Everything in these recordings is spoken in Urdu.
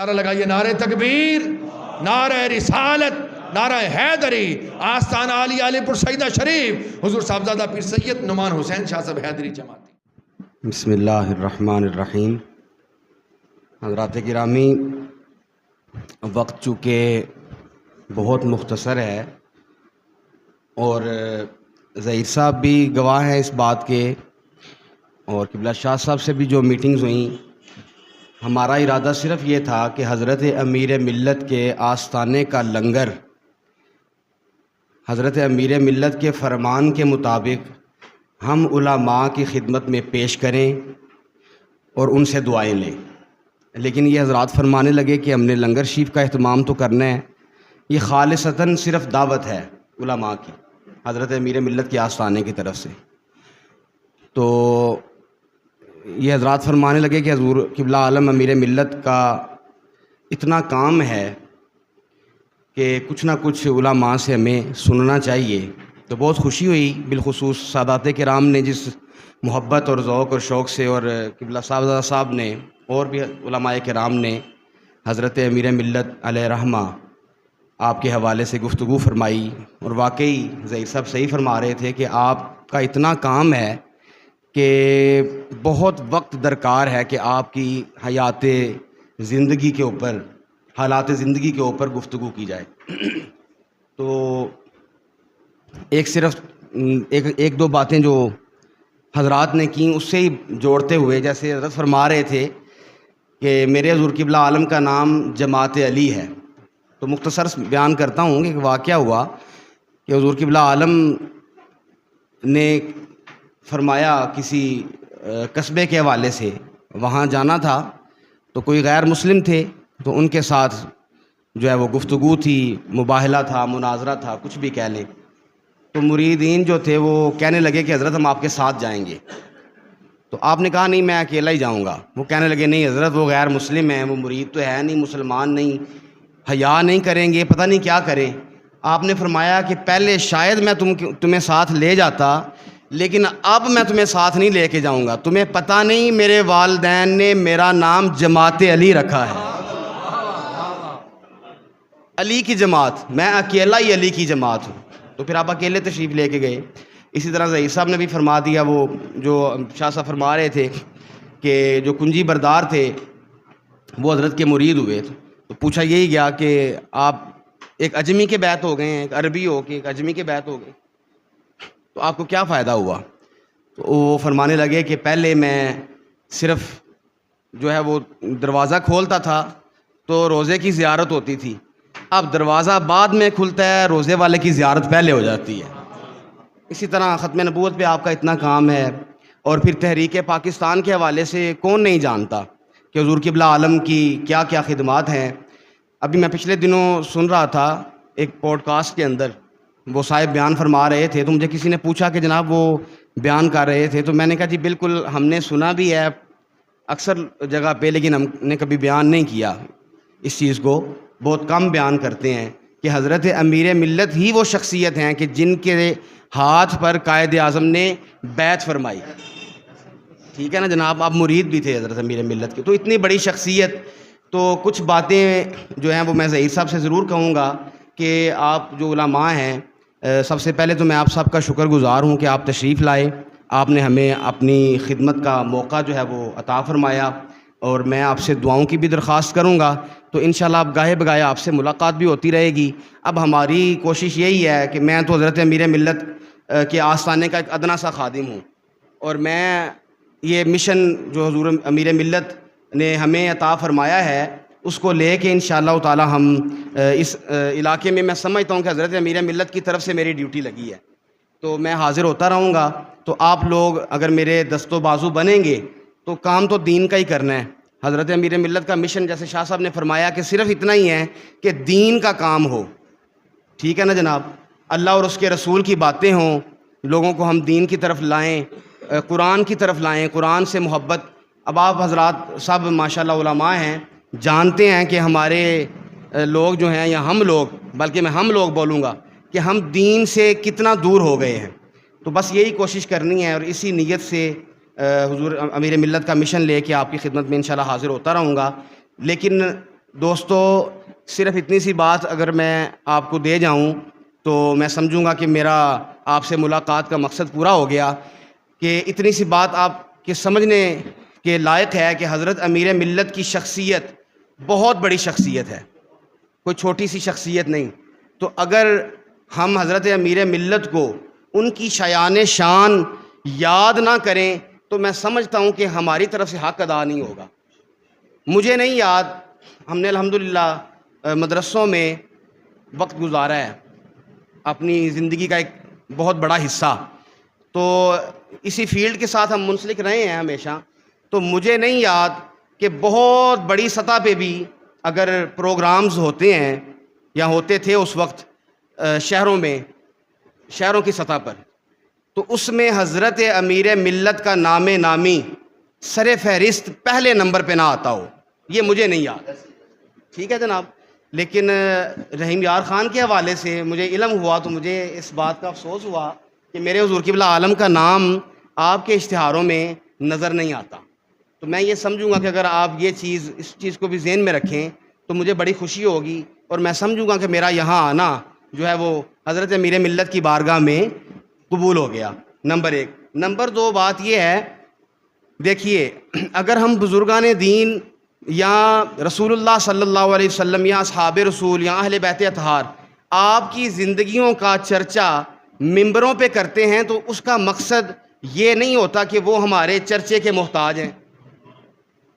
نعرہ لگائیے، نعرہ تکبیر، نعرہ رسالت، نعرہ حیدری، آستانہ علی علی پور سیدہ شریف، حضور صاحبزادہ پیر سید نعمان حسین شاہ صاحب حیدری جماعتی۔ بسم اللہ الرحمن الرحیم۔ حضرات گرامی، وقت چونکہ بہت مختصر ہے اور ظہیر صاحب بھی گواہ ہیں اس بات کے، اور قبلہ شاہ صاحب سے بھی جو میٹنگز ہوئیں، ہمارا ارادہ صرف یہ تھا کہ حضرت امیر ملت کے آستانے کا لنگر حضرت امیر ملت کے فرمان کے مطابق ہم علماء کی خدمت میں پیش کریں اور ان سے دعائیں لیں۔ لیکن یہ حضرات فرمانے لگے کہ ہم نے لنگر شریف کا اہتمام تو کرنا ہے، یہ خالصتاً صرف دعوت ہے علماء کی حضرت امیر ملت کے آستانے کی طرف سے۔ تو یہ حضرات فرمانے لگے کہ حضور قبلہ عالم امیر ملت کا اتنا کام ہے کہ کچھ نہ کچھ علماء سے ہمیں سننا چاہیے۔ تو بہت خوشی ہوئی، بالخصوص سادات کرام نے جس محبت اور ذوق اور شوق سے، اور قبلہ صاحبزادہ صاحب نے اور بھی علماء کرام نے حضرت امیر ملت علیہ رحمہ آپ کے حوالے سے گفتگو فرمائی۔ اور واقعی ظہیر صاحب صحیح فرما رہے تھے کہ آپ کا اتنا کام ہے کہ بہت وقت درکار ہے کہ آپ کی حیات زندگی کے اوپر، حالات زندگی کے اوپر گفتگو کی جائے۔ تو ایک دو باتیں جو حضرات نے کیں اس سے ہی جوڑتے ہوئے، جیسے حضرت فرما رہے تھے کہ میرے حضور قبلہ عالم کا نام جماعت علی ہے، تو مختصر بیان کرتا ہوں کہ ایک واقعہ ہوا کہ حضور قبلہ عالم نے فرمایا کسی قصبے کے حوالے سے وہاں جانا تھا، تو کوئی غیر مسلم تھے، تو ان کے ساتھ جو ہے وہ گفتگو تھی، مباہلہ تھا، مناظرہ تھا، کچھ بھی کہہ لیں۔ تو مریدین جو تھے وہ کہنے لگے کہ حضرت ہم آپ کے ساتھ جائیں گے۔ تو آپ نے کہا نہیں، میں اکیلا ہی جاؤں گا۔ وہ کہنے لگے نہیں حضرت، وہ غیر مسلم ہیں، وہ مرید تو ہے نہیں، مسلمان نہیں، حیا نہیں کریں گے، پتہ نہیں کیا کریں۔ آپ نے فرمایا کہ پہلے شاید میں تمہیں ساتھ لے جاتا، لیکن اب میں تمہیں ساتھ نہیں لے کے جاؤں گا۔ تمہیں پتہ نہیں میرے والدین نے میرا نام جماعت علی رکھا ہے، علی کی جماعت، میں اکیلا ہی علی کی جماعت ہوں۔ تو پھر آپ اکیلے تشریف لے کے گئے۔ اسی طرح ظہیر صاحب نے بھی فرما دیا، وہ جو شاہ صاحب فرما رہے تھے کہ جو کنجی بردار تھے وہ حضرت کے مرید ہوئے، تو پوچھا یہی گیا کہ آپ ایک اجمی کے بیعت ہو گئے ہیں، ایک عربی ہو کے ایک اجمی کے بیعت ہو گئے، تو آپ کو کیا فائدہ ہوا؟ تو وہ فرمانے لگے کہ پہلے میں صرف جو ہے وہ دروازہ کھولتا تھا تو روزے کی زیارت ہوتی تھی، اب دروازہ بعد میں کھلتا ہے، روزے والے کی زیارت پہلے ہو جاتی ہے۔ اسی طرح ختم نبوت پہ آپ کا اتنا کام ہے، اور پھر تحریک پاکستان کے حوالے سے کون نہیں جانتا کہ حضور قبلہ عالم کی کیا کیا خدمات ہیں۔ ابھی میں پچھلے دنوں سن رہا تھا ایک پوڈ کاسٹ کے اندر، وہ صاحب بیان فرما رہے تھے، تو مجھے کسی نے پوچھا کہ جناب وہ بیان کر رہے تھے، تو میں نے کہا جی بالکل ہم نے سنا بھی ہے اکثر جگہ پہ، لیکن ہم نے کبھی بیان نہیں کیا اس چیز کو، بہت کم بیان کرتے ہیں کہ حضرت امیر ملت ہی وہ شخصیت ہیں کہ جن کے ہاتھ پر قائد اعظم نے بیعت فرمائی۔ ٹھیک ہے نا جناب، آپ مرید بھی تھے حضرت امیر ملت کے، تو اتنی بڑی شخصیت۔ تو کچھ باتیں جو ہیں وہ میں ظہیر صاحب سے ضرور کہوں گا کہ آپ جو علماء ہیں، سب سے پہلے تو میں آپ سب کا شکر گزار ہوں کہ آپ تشریف لائے، آپ نے ہمیں اپنی خدمت کا موقع جو ہے وہ عطا فرمایا، اور میں آپ سے دعاؤں کی بھی درخواست کروں گا۔ تو انشاءاللہ اب گاہے بگاہے آپ سے ملاقات بھی ہوتی رہے گی۔ اب ہماری کوشش یہی ہے کہ میں تو حضرت امیر ملت کے آستانے کا ایک ادنا سا خادم ہوں، اور میں یہ مشن جو حضور امیر ملت نے ہمیں عطا فرمایا ہے اس کو لے کے انشاءاللہ تعالی ہم اس علاقے میں سمجھتا ہوں کہ حضرت امیر ملت کی طرف سے میری ڈیوٹی لگی ہے، تو میں حاضر ہوتا رہوں گا۔ تو آپ لوگ اگر میرے دست و بازو بنیں گے تو کام تو دین کا ہی کرنا ہے۔ حضرت امیر ملت کا مشن جیسے شاہ صاحب نے فرمایا کہ صرف اتنا ہی ہے کہ دین کا کام ہو، ٹھیک ہے نا جناب، اللہ اور اس کے رسول کی باتیں ہوں، لوگوں کو ہم دین کی طرف لائیں، قرآن کی طرف لائیں، قرآن سے محبت۔ اب آپ حضرات سب ماشاءاللہ علماء ہیں، جانتے ہیں کہ ہمارے لوگ جو ہیں، یا ہم لوگ، بلکہ میں ہم لوگ بولوں گا کہ ہم دین سے کتنا دور ہو گئے ہیں۔ تو بس یہی کوشش کرنی ہے، اور اسی نیت سے حضور امیر ملت کا مشن لے کے آپ کی خدمت میں انشاءاللہ حاضر ہوتا رہوں گا۔ لیکن دوستو صرف اتنی سی بات اگر میں آپ کو دے جاؤں تو میں سمجھوں گا کہ میرا آپ سے ملاقات کا مقصد پورا ہو گیا. کہ اتنی سی بات آپ کے سمجھنے کے لائق ہے کہ حضرت امیر ملت کی شخصیت بہت بڑی شخصیت ہے, کوئی چھوٹی سی شخصیت نہیں. تو اگر ہم حضرت امیر ملت کو ان کی شایان شان یاد نہ کریں تو میں سمجھتا ہوں کہ ہماری طرف سے حق ادا نہیں ہوگا. مجھے نہیں یاد, ہم نے الحمدللہ مدرسوں میں وقت گزارا ہے, اپنی زندگی کا ایک بہت بڑا حصہ, تو اسی فیلڈ کے ساتھ ہم منسلک رہے ہیں ہمیشہ. تو مجھے نہیں یاد کہ بہت بڑی سطح پہ بھی اگر پروگرامز ہوتے ہیں یا ہوتے تھے اس وقت شہروں میں, شہروں کی سطح پر, تو اس میں حضرت امیر ملت کا نام نامی سر فہرست پہلے نمبر پہ نہ آتا ہو, یہ مجھے نہیں یاد. ٹھیک ہے جناب. لیکن رحیم یار خان کے حوالے سے مجھے علم ہوا تو مجھے اس بات کا افسوس ہوا کہ میرے حضور قبلہ عالم کا نام آپ کے اشتہاروں میں نظر نہیں آتا. تو میں یہ سمجھوں گا کہ اگر آپ یہ چیز اس چیز کو بھی ذہن میں رکھیں تو مجھے بڑی خوشی ہوگی, اور میں سمجھوں گا کہ میرا یہاں آنا جو ہے وہ حضرت امیر ملت کی بارگاہ میں قبول ہو گیا. نمبر 1. نمبر 2 بات یہ ہے, دیکھیے اگر ہم بزرگان دین یا رسول اللہ صلی اللہ علیہ وسلم یا اصحاب رسول یا اہل بیت اطہار آپ کی زندگیوں کا چرچا ممبروں پہ کرتے ہیں تو اس کا مقصد یہ نہیں ہوتا کہ وہ ہمارے چرچے کے محتاج ہیں.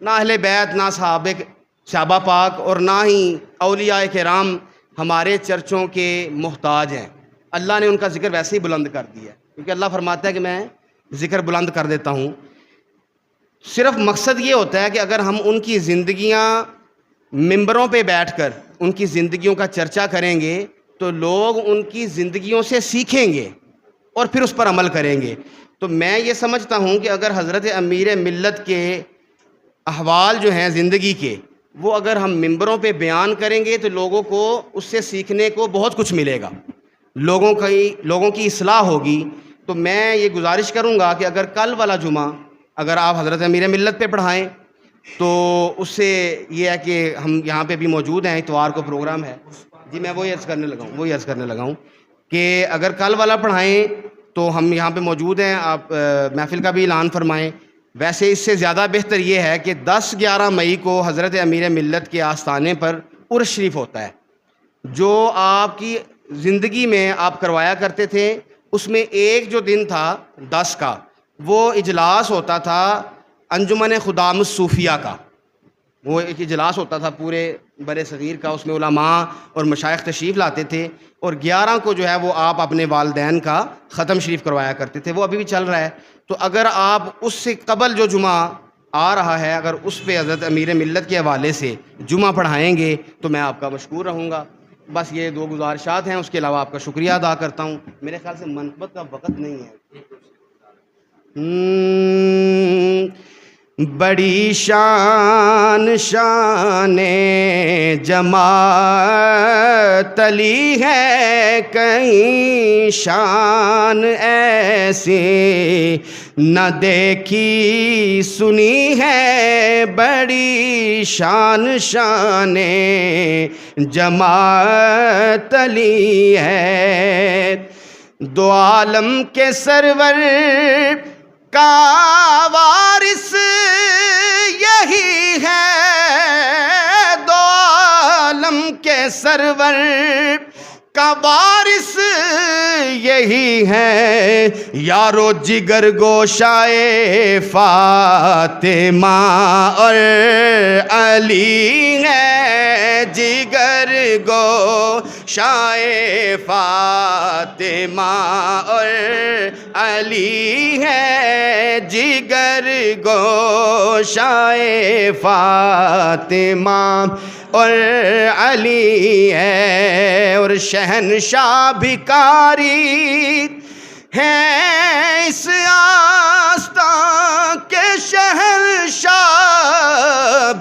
نہ اہل بیت, نہ صحابہ پاک, اور نہ ہی اولیاء کرام ہمارے چرچوں کے محتاج ہیں. اللہ نے ان کا ذکر ویسے ہی بلند کر دیا ہے, کیونکہ اللہ فرماتا ہے کہ میں ذکر بلند کر دیتا ہوں. صرف مقصد یہ ہوتا ہے کہ اگر ہم ان کی زندگیاں ممبروں پہ بیٹھ کر ان کی زندگیوں کا چرچا کریں گے تو لوگ ان کی زندگیوں سے سیکھیں گے اور پھر اس پر عمل کریں گے. تو میں یہ سمجھتا ہوں کہ اگر حضرت امیر ملت کے احوال جو ہیں زندگی کے, وہ اگر ہم ممبروں پہ بیان کریں گے تو لوگوں کو اس سے سیکھنے کو بہت کچھ ملے گا, لوگوں کی اصلاح ہوگی. تو میں یہ گزارش کروں گا کہ اگر کل والا جمعہ اگر آپ حضرت امیر ملت پہ پڑھائیں تو اس سے یہ ہے کہ ہم یہاں پہ بھی موجود ہیں, اتوار کو پروگرام ہے. جی میں وہی عرض کرنے لگا ہوں کہ اگر کل والا پڑھائیں تو ہم یہاں پہ موجود ہیں, آپ محفل کا بھی اعلان فرمائیں. ویسے اس سے زیادہ بہتر یہ ہے کہ 10-11 مئی کو حضرت امیر ملت کے آستانے پر عرس شریف ہوتا ہے, جو آپ کی زندگی میں آپ کروایا کرتے تھے. اس میں ایک جو دن تھا 10 کا, وہ اجلاس ہوتا تھا انجمن خدام الصوفیہ کا, وہ ایک اجلاس ہوتا تھا پورے بر صغیر کا, اس میں علماء اور مشائخ تشریف لاتے تھے, اور 11 کو جو ہے وہ آپ اپنے والدین کا ختم شریف کروایا کرتے تھے. وہ ابھی بھی چل رہا ہے. تو اگر آپ اس سے قبل جو جمعہ آ رہا ہے اگر اس پہ حضرت امیر ملت کے حوالے سے جمعہ پڑھائیں گے تو میں آپ کا مشکور رہوں گا. بس یہ 2 گزارشات ہیں, اس کے علاوہ آپ کا شکریہ ادا کرتا ہوں. میرے خیال سے منقبت کا وقت نہیں ہے. بڑی شان جماعت علی ہے, کہیں شان ایسی نہ دیکھی سنی ہے. بڑی شان جماعت علی ہے, 2 عالم کے سرور کا وارث یہی ہے. 2 عالم کے سرور کا وارث یہی ہے. یارو جگر گوشائے فاطمہ اور علی ہے. جگر گوشائے فاطمہ اور علی ہے. جگر گوشائے فاطمہ اور علی ہے. اور شہنشاہ بھکاری ہیں اس آستان کے, شہنشاہ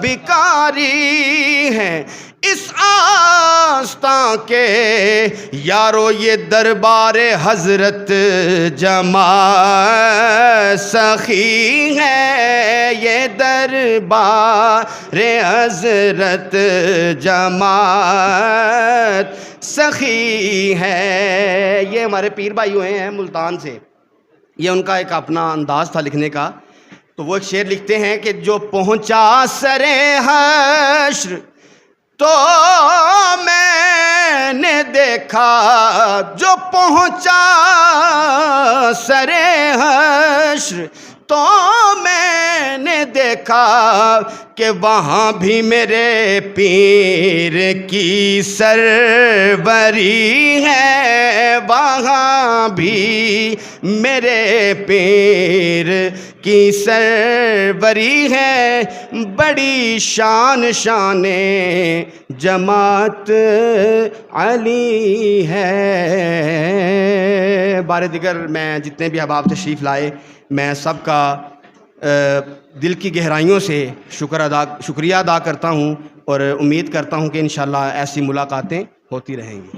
بھکاری ہیں اس آستاں کے یارو یہ دربار حضرت جماعت سخی ہے، یہ دربار حضرت جماعت سخی ہے۔ یہ ہمارے پیر بھائی ہوئے ہیں ملتان سے، یہ ان کا ایک اپنا انداز تھا لکھنے کا، تو وہ ایک شعر لکھتے ہیں کہ جو پہنچا سرے حشر تو میں نے دیکھا، جو پہنچا سرے حشر تو میں نے دیکھا کہ وہاں بھی میرے پیر کی سروری ہے، وہاں بھی میرے پیر کی سروری ہے، بڑی شان شان جماعت علی ہے۔ بار دیگر میں جتنے بھی احباب تشریف لائے، میں سب کا دل کی گہرائیوں سے شکریہ ادا کرتا ہوں، اور امید کرتا ہوں کہ انشاءاللہ ایسی ملاقاتیں ہوتی رہیں گی۔